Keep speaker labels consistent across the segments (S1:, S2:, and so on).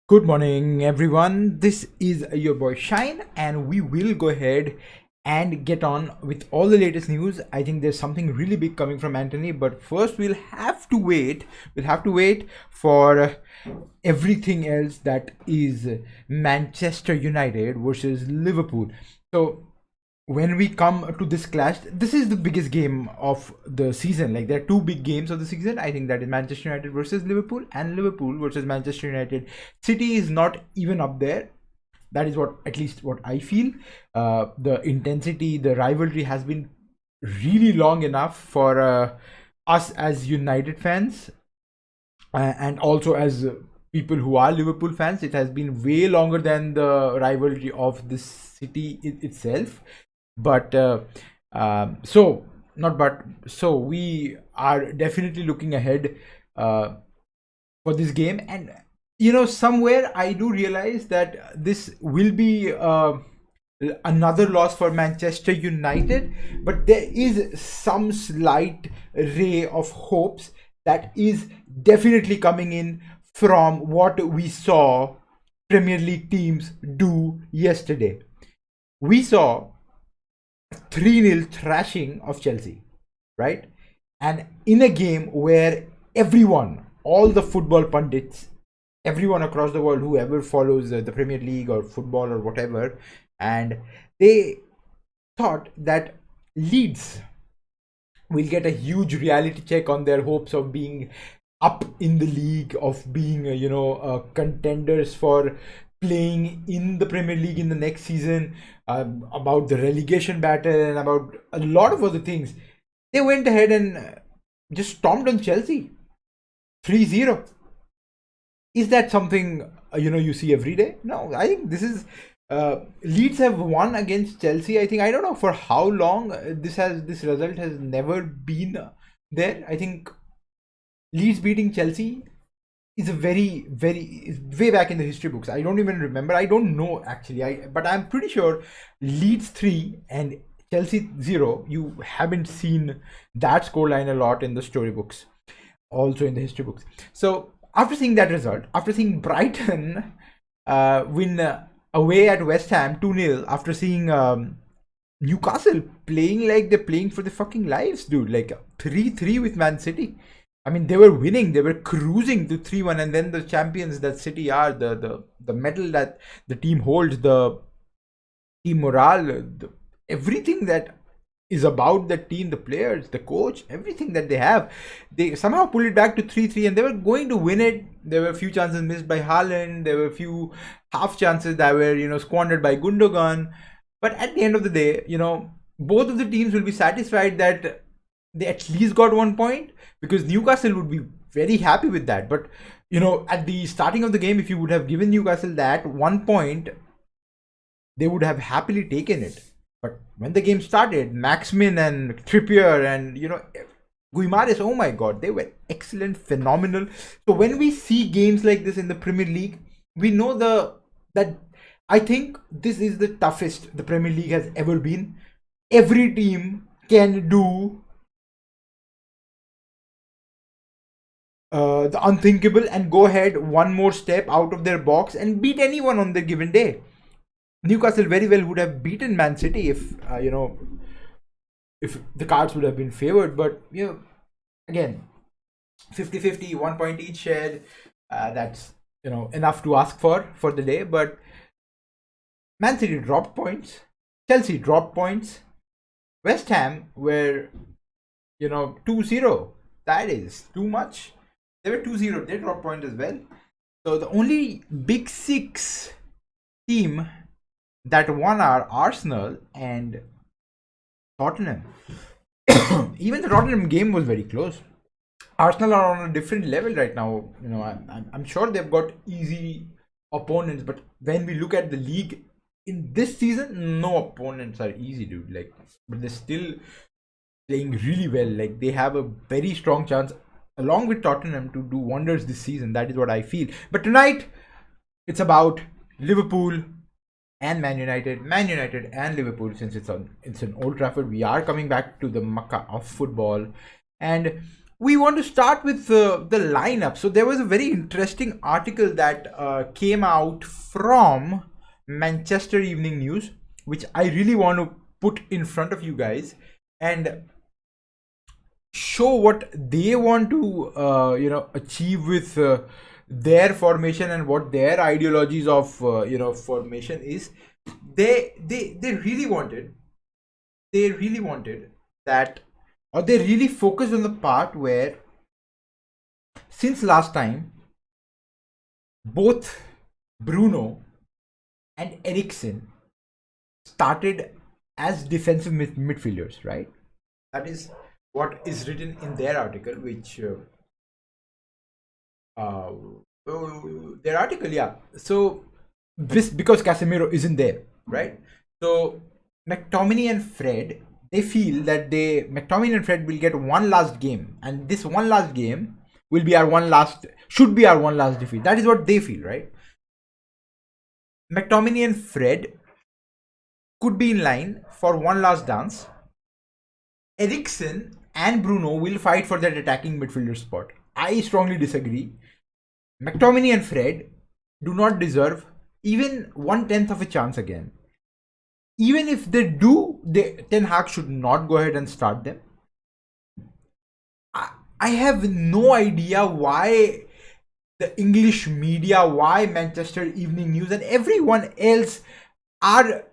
S1: Good morning, everyone. This is your boy Shine, and we will go ahead and get on with all the latest news. I think there's something really big coming from Anthony, but first we'll have to wait. We'll have to wait for everything else that is Manchester United versus Liverpool. So when we come to this clash, this is the biggest game of the season. Like, there are two big games of the season. I think that is Manchester United versus Liverpool and Liverpool versus Manchester United. City is not even up there. That is what, at least what I feel. The intensity, the rivalry has been really long enough for us as United fans, and also as people who are Liverpool fans. It has been way longer than the rivalry of the city itself. But so not but so we are definitely looking ahead for this game. And somewhere I do realize that this will be another loss for Manchester United, but there is some slight ray of hopes that is definitely coming in from what we saw Premier League teams do yesterday. We saw 3-0 thrashing of Chelsea, right? And in a game where everyone, all the football pundits, everyone across the world, whoever follows the Premier League or football or whatever, and they thought that Leeds will get a huge reality check on their hopes of being up in the league, of being contenders for playing in the Premier League in the next season, about the relegation battle and about a lot of other things. They went ahead and just stomped on Chelsea 3-0. Is that something you see every day? No, I think this is Leeds have won against Chelsea. I don't know for how long this result has never been there. I think Leeds beating Chelsea is a is way back in the history books. I don't even remember. I don't know actually. But I'm pretty sure Leeds 3 and Chelsea 0. You haven't seen that scoreline a lot in the storybooks, also in the history books. So after seeing that result, after seeing Brighton win away at West Ham 2-0, after seeing Newcastle playing like they're playing for the fucking lives, dude, like 3-3 with Man City. I mean, they were winning, they were cruising to 3-1, and then the champions that City are, the medal that the team holds, the team morale, everything that is about the team, the players, the coach, everything that they have, they somehow pulled it back to 3-3, and they were going to win it. There were a few chances missed by Haaland, there were a few half chances that were squandered by Gundogan. But at the end of the day, both of the teams will be satisfied that they at least got 1 point, because Newcastle would be very happy with that. But at the starting of the game, if you would have given Newcastle that 1 point, they would have happily taken it. But when the game started, Maximin and Trippier and Guimares, oh my god, they were excellent, phenomenal. So when we see games like this in the Premier League, we know that I think this is the toughest the Premier League has ever been. Every team can do the unthinkable and go ahead one more step out of their box and beat anyone on the given day. Newcastle very well would have beaten Man City if the cards would have been favored. But again, 50-50, 1 point each shared. That's enough to ask for the day. But Man City dropped points, Chelsea dropped points, West Ham were 2-0. That is too much. They were 2-0. They dropped points as well. So the only big six team that won are Arsenal and Tottenham. Even the Tottenham game was very close. Arsenal are on a different level right now. I'm sure they've got easy opponents, but when we look at the league in this season, no opponents are easy, dude. Like, but they're still playing really well. Like, they have a very strong chance, along with Tottenham, to do wonders this season. That is what I feel. But tonight, it's about Liverpool and Man United and Liverpool. Since it's an Old Trafford, we are coming back to the Makkah of football. And we want to start with the lineup. So there was a very interesting article that came out from Manchester Evening News, which I really want to put in front of you guys and show what they want to achieve with their formation and what their ideologies of formation is. They really wanted that, or they really focused on the part where since last time both Bruno and Eriksen started as defensive midfielders, right? That is what is written in their article, which their article, yeah. So this because Casemiro isn't there, right? So McTominay and Fred, they feel that McTominay and Fred will get one last game, and this one last game will be should be our one last defeat. That is what they feel, right? McTominay and Fred could be in line for one last dance. Eriksen and Bruno will fight for that attacking midfielder spot. I strongly disagree. McTominay and Fred do not deserve even 1/10 of a chance again. Even if they do, Ten Hag should not go ahead and start them. I have no idea why the English media, why Manchester Evening News and everyone else are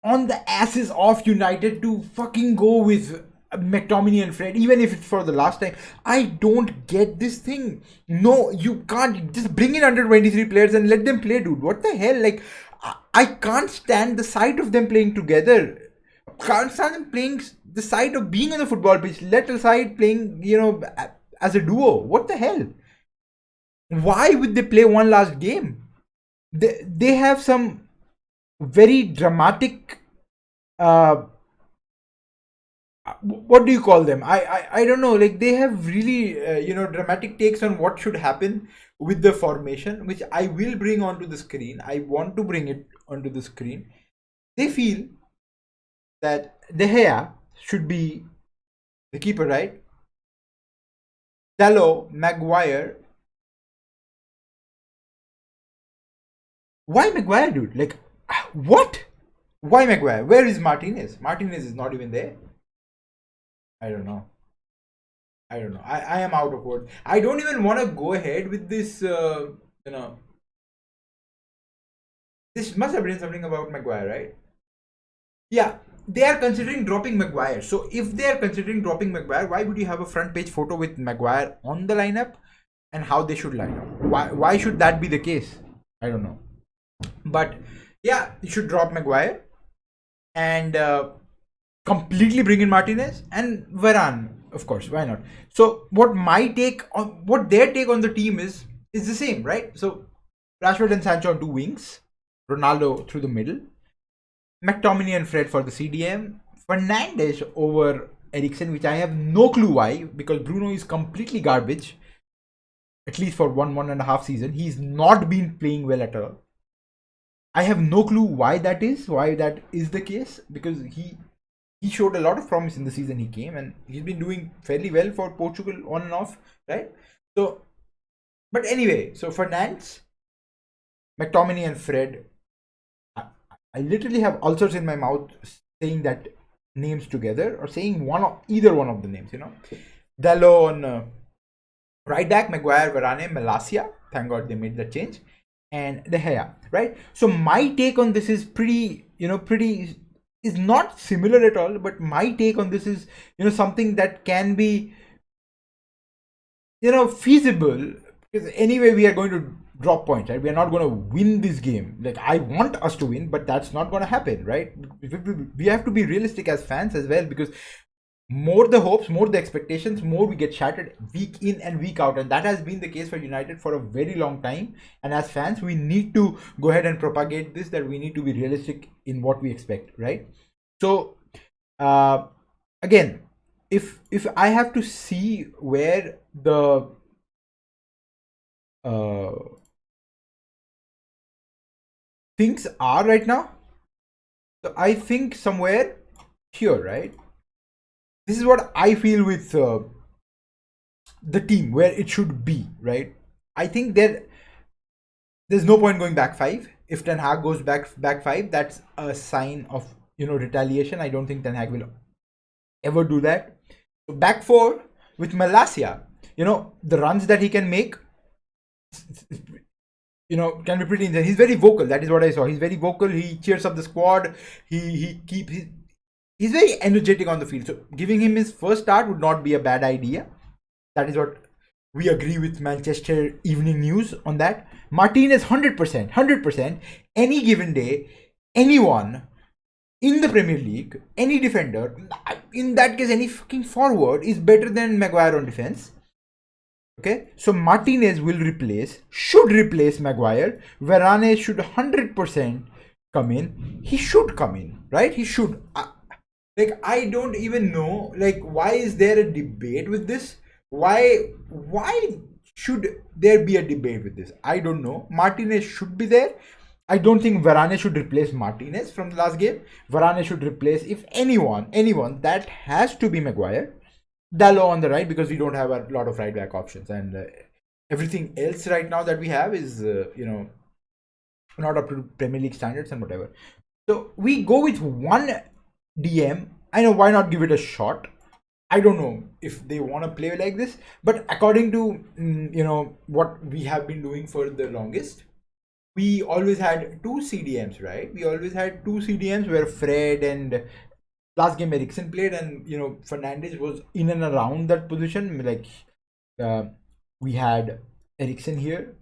S1: on the asses of United to fucking go with McTominay and Fred, even if it's for the last time. I don't get this thing. No, you can't just bring in under 23 players and let them play, dude. What the hell? Like, I can't stand the sight of them playing together. Can't stand them playing the sight of being on the football pitch. Let aside playing, as a duo. What the hell? Why would they play one last game? They have some very dramatic what do you call them? I don't know. Like, they have really dramatic takes on what should happen with the formation, which I will bring onto the screen. I want to bring it onto the screen. They feel that De Gea should be the keeper, right? Dalot, Maguire. Why Maguire, dude? Like, what? Why Maguire? Where is Martinez? Martinez is not even there. I don't know. I am out of words. I don't even want to go ahead with this. This must have been something about Maguire, right? Yeah, they are considering dropping Maguire. So if they are considering dropping Maguire, why would you have a front page photo with Maguire on the lineup and how they should line up? Why should that be the case? I don't know. But yeah, you should drop Maguire and completely bring in Martinez and Varane, of course. Why not? So what their take on the team is the same, right? So Rashford and Sancho on two wings, Ronaldo through the middle, McTominay and Fred for the CDM, Fernandes over Eriksen, which I have no clue why, because Bruno is completely garbage, at least for one and a half season. He's not been playing well at all. I have no clue why that is the case, because he showed a lot of promise in the season he came, and he's been doing fairly well for Portugal on and off, right? So, but anyway, so Fernandes, McTominay and Fred, I literally have ulcers in my mouth saying that names together, or saying either one of the names, Dalot on right back, Maguire, Varane, Malacia. Thank God they made that change. And De Gea, right? So my take on this is is not similar at all, but my take on this is, something that can be, feasible, because anyway we are going to drop points, right? We are not going to win this game. Like, I want us to win, but that's not going to happen, right? We have to be realistic as fans as well, because more the hopes, more the expectations, more we get shattered week in and week out. And that has been the case for United for a very long time. And as fans, we need to go ahead and propagate this, that we need to be realistic in what we expect, right? So, again, if I have to see where the things are right now, so I think somewhere here, right? This is what I feel with the team where it should be, right? I think there's no point going back five. If Ten Hag goes back five, that's a sign of retaliation. I don't think Ten Hag will ever do that. So back four with Malacia, the runs that he can make, can be pretty insane. He's very vocal. That is what I saw. He's very vocal. He cheers up the squad. He's very energetic on the field. So giving him his first start would not be a bad idea. That is what we agree with Manchester Evening News on that. Martinez 100%. Any given day, anyone in the Premier League, any defender, in that case, any fucking forward is better than Maguire on defense. Okay, so Martinez should replace Maguire. Varane should 100% come in. He should come in, right? He should. I don't even know, why is there a debate with this? Why should there be a debate with this? I don't know. Martinez should be there. I don't think Varane should replace Martinez from the last game. Varane should replace, if anyone, that has to be Maguire. Dalot on the right, because we don't have a lot of right back options, and everything else right now that we have is not up to Premier League standards and whatever. So we go with one DM. I know, why not give it a shot? I don't know if they want to play like this, but according to what we have been doing for the longest, we always had two CDMs, right? We always had two CDMs where Fred and last game Eriksen played, and Fernandes was in and around that position. We had Eriksen here,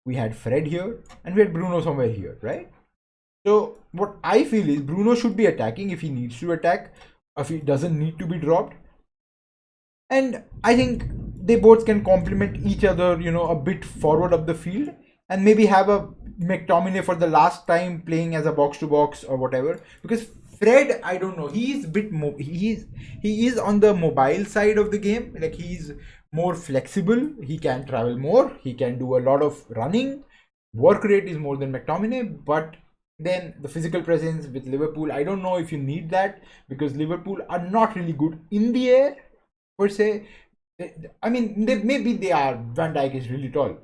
S1: we had Fred here, and we had Bruno somewhere here, right? So what I feel is Bruno should be attacking if he needs to attack, if he doesn't need to be dropped. And I think they both can complement each other, a bit forward of the field, and maybe have a McTominay for the last time playing as a box to box or whatever. Because Fred, I don't know, he's a bit more, he is on the mobile side of the game. He's more flexible, he can travel more, he can do a lot of running, work rate is more than McTominay. But then the physical presence with Liverpool, I don't know if you need that, because Liverpool are not really good in the air per se. I mean, maybe they are. Van Dijk is really tall,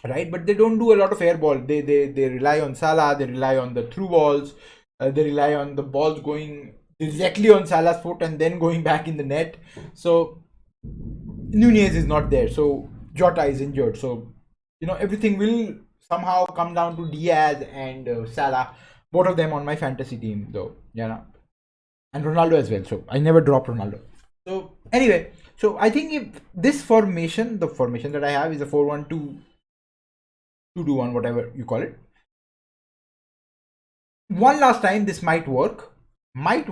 S1: right? But they don't do a lot of air ball. They rely on Salah, they rely on the through balls, they rely on the balls going directly on Salah's foot and then going back in the net. So Nunez is not there, so Jota is injured, so everything will somehow come down to Diaz and Salah, both of them on my fantasy team though, and Ronaldo as well. So I never dropped Ronaldo. So anyway, so I think if this formation, the formation that I have is a 4-1-2, 2-2-1, whatever you call it. One last time, this might work, might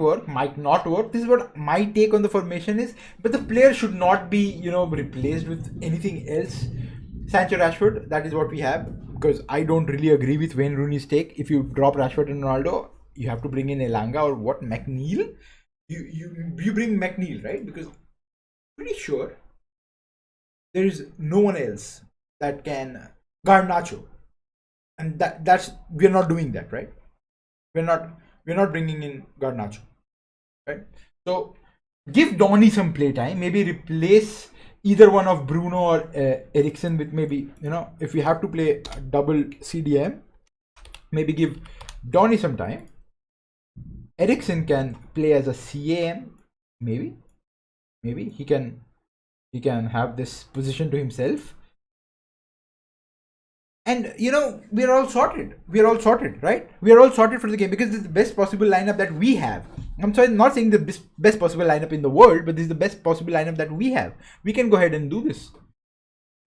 S1: not work. This is what my take on the formation is. But the player should not be, replaced with anything else. Sancho, Rashford, that is what we have. Because I don't really agree with Wayne Rooney's take. If you drop Rashford and Ronaldo, you have to bring in Elanga or what? McNeil? You bring McNeil, right? Because I'm pretty sure there is no one else that can Garnacho. And that's we're not doing that, right? We're not bringing in Garnacho, right? So give Donny some playtime. Maybe replace either one of Bruno or Eriksen with maybe, if we have to play a double CDM, maybe give Donny some time. Eriksen can play as a CAM, maybe he can have this position to himself. And we're all sorted, right? We are all sorted for the game, because this is the best possible lineup that we have. I'm sorry, not saying the best possible lineup in the world, but this is the best possible lineup that we have. We can go ahead and do this.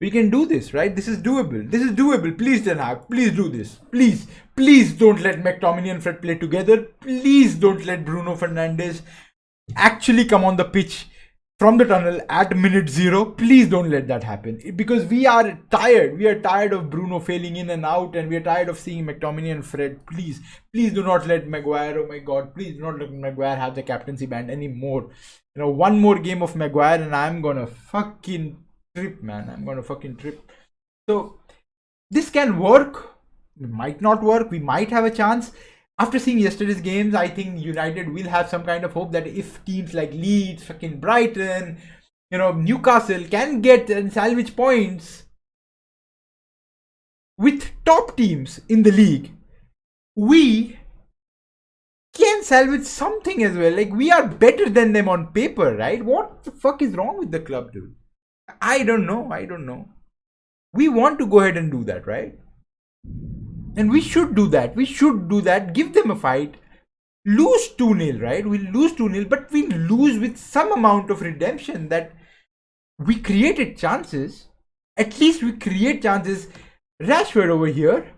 S1: We can do this, right? This is doable. Please, Ten Hag, please do this. Please don't let McTominay and Fred play together. Please don't let Bruno Fernandes actually come on the pitch from the tunnel at minute 0. Please don't let that happen, because we are tired. We are tired of Bruno failing in and out, and we are tired of seeing McTominay and Fred. Please do not let Maguire, oh my god, please do not let Maguire have the captaincy band anymore. One more game of Maguire and I'm gonna fucking trip, man. I'm gonna fucking trip. So this can work, it might not work, we might have a chance. After seeing yesterday's games, I think United will have some kind of hope that if teams like Leeds, fucking Brighton, Newcastle can get and salvage points with top teams in the league, we can salvage something as well. Like, we are better than them on paper, right? What the fuck is wrong with the club, dude? I don't know. We want to go ahead and do that, right? And we should do that. Give them a fight. Lose 2-0, right? We'll lose 2-0, but we'll lose with some amount of redemption, that we created chances. At least we create chances. Rashford over here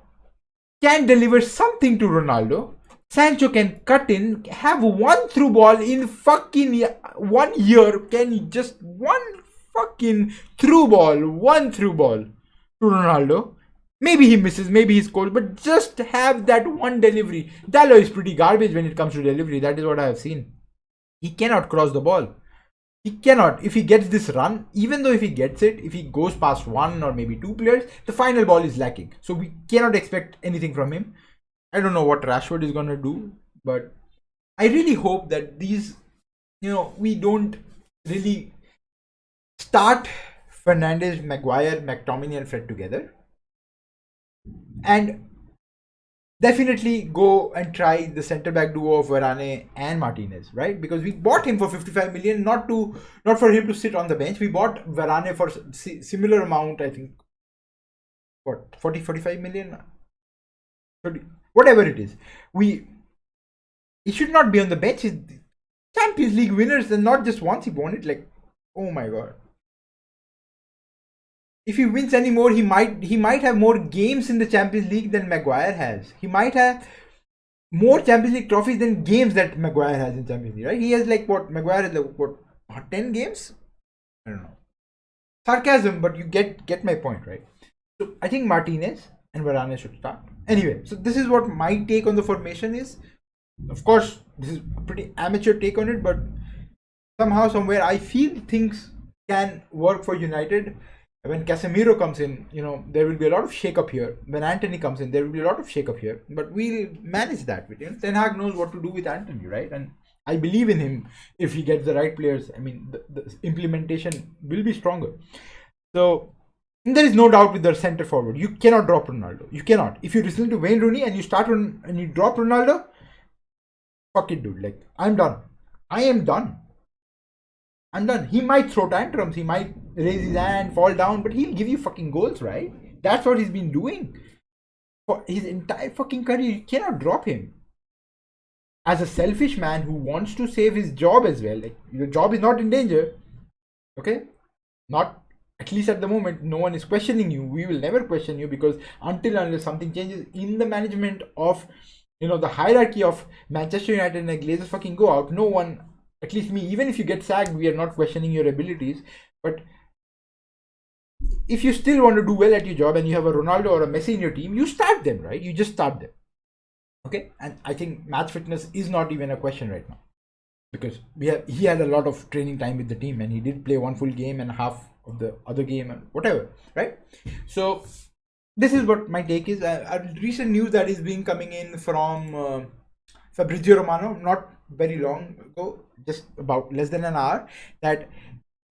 S1: can deliver something to Ronaldo. Sancho can cut in, have one through ball in fucking 1 year. Can you just one fucking one through ball to Ronaldo? Maybe he misses, maybe he scores, but just have that one delivery. Dalot is pretty garbage when it comes to delivery. That is what I have seen. He cannot cross the ball. He cannot. If he gets this run, even though if he gets it, if he goes past one or maybe two players, the final ball is lacking. So we cannot expect anything from him. I don't know what Rashford is going to do, but I really hope that these, we don't really start Fernandes, Maguire, McTominay and Fred together. And definitely go and try the centre back duo of Varane and Martinez, right? Because we bought him for 55 million, not for him to sit on the bench. We bought Varane for similar amount, I think. What, 45 million? 30, whatever it is. He should not be on the bench. He's Champions League winners, and not just once he won it. Like, oh my god. If he wins any more, he might have more games in the Champions League than Maguire has. He might have more Champions League trophies than games that Maguire has in Champions League, right? He has Maguire has 10 games? I don't know. Sarcasm, but you get my point, right? So I think Martinez and Varane should start. Anyway, so this is what my take on the formation is. Of course, this is a pretty amateur take on it, but somehow, somewhere, I feel things can work for United. When Casemiro comes in, there will be a lot of shake-up here. When Antony comes in, there will be a lot of shake-up here. But we'll manage that. Ten Hag knows what to do with Antony, right? And I believe in him if he gets the right players. I mean, the implementation will be stronger. So, there is no doubt with the centre forward. You cannot drop Ronaldo. You cannot. If you listen to Wayne Rooney and you drop Ronaldo, fuck it, dude. Like, I'm done. I am done. I'm done. He might throw tantrums, he might raise his hand, fall down, but he'll give you fucking goals, right? That's what he's been doing for his entire fucking career. You cannot drop him. As a selfish man who wants to save his job as well, like, your job is not in danger, okay? Not, at least at the moment, no one is questioning you. We will never question you, because unless something changes in the management of, the hierarchy of Manchester United and the Glazers fucking go out, no one, at least me, even if you get sacked, we are not questioning your abilities. But if you still want to do well at your job and you have a Ronaldo or a Messi in your team, you start them, right? You just start them. Okay? And I think match fitness is not even a question right now, because he had a lot of training time with the team, and he did play one full game and half of the other game and whatever, right? So this is what my take is. A recent news that is being coming in from Fabrizio Romano, not very long ago, just about less than an hour, that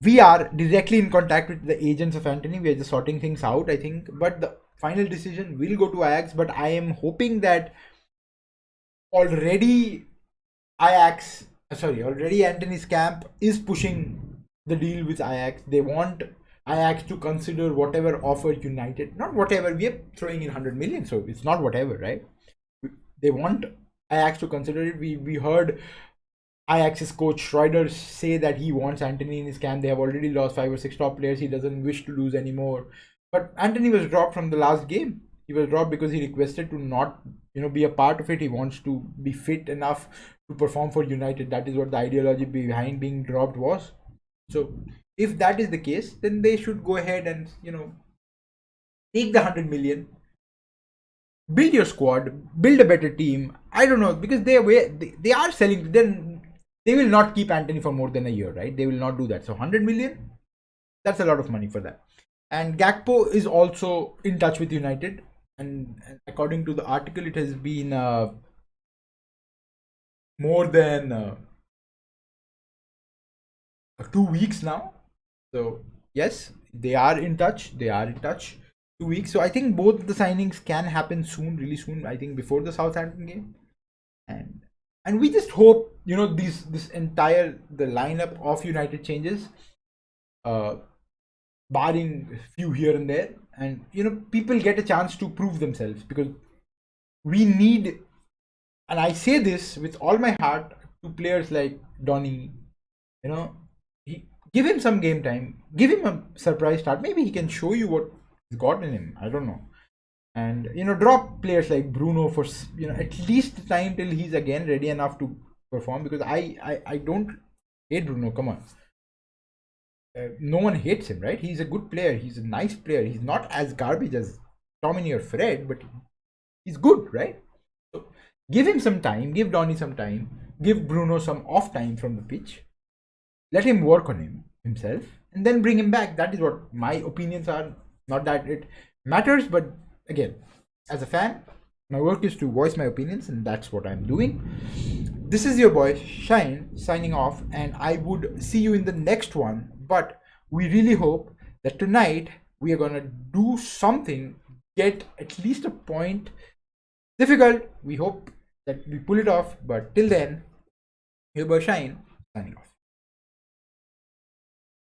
S1: we are directly in contact with the agents of Antony. We are just sorting things out, I think, but the final decision will go to Ajax. But I am hoping that already Antony's camp is pushing the deal with Ajax. They want Ajax to consider whatever offer United, not whatever, we are throwing in 100 million, so it's not whatever, right? They want Ajax to consider it. We heard Ajax's coach Schroeder say that he wants Antony in his camp. They have already lost 5 or 6 top players. He doesn't wish to lose anymore. But Antony was dropped from the last game. He was dropped because he requested to not, be a part of it. He wants to be fit enough to perform for United. That is what the ideology behind being dropped was. So if that is the case, then they should go ahead and, take the 100 million. Build your squad, build a better team. I don't know, because they are selling. Then they will not keep Antony for more than a year, right? They will not do that. So 100 million, that's a lot of money for that. And Gakpo is also in touch with United, and according to the article, it has been more than 2 weeks now. So yes, they are in touch. They are in touch. 2 weeks. So I think both the signings can happen soon, really soon. I think before the Southampton game, and we just hope this entire the lineup of United changes, uh, barring a few here and there, and people get a chance to prove themselves because we need, and I say this with all my heart to players like Donny. You know, give him some game time, give him a surprise start. Maybe he can show you what he's got in him. I don't know. And drop players like Bruno for at least the time till he's again ready enough to perform. Because I don't hate Bruno. Come on, no one hates him, right? He's a good player. He's a nice player. He's not as garbage as Tomini or Fred, but he's good, right? So give him some time. Give Donny some time. Give Bruno some off time from the pitch. Let him work on himself, and then bring him back. That is what my opinions are. Not that it matters, but again, as a fan, my work is to voice my opinions, and that's what I'm doing. This is your boy Shine signing off, and I would see you in the next one. But we really hope that tonight we are gonna do something, get at least a point. Difficult. We hope that we pull it off, but till then, your boy Shine signing off.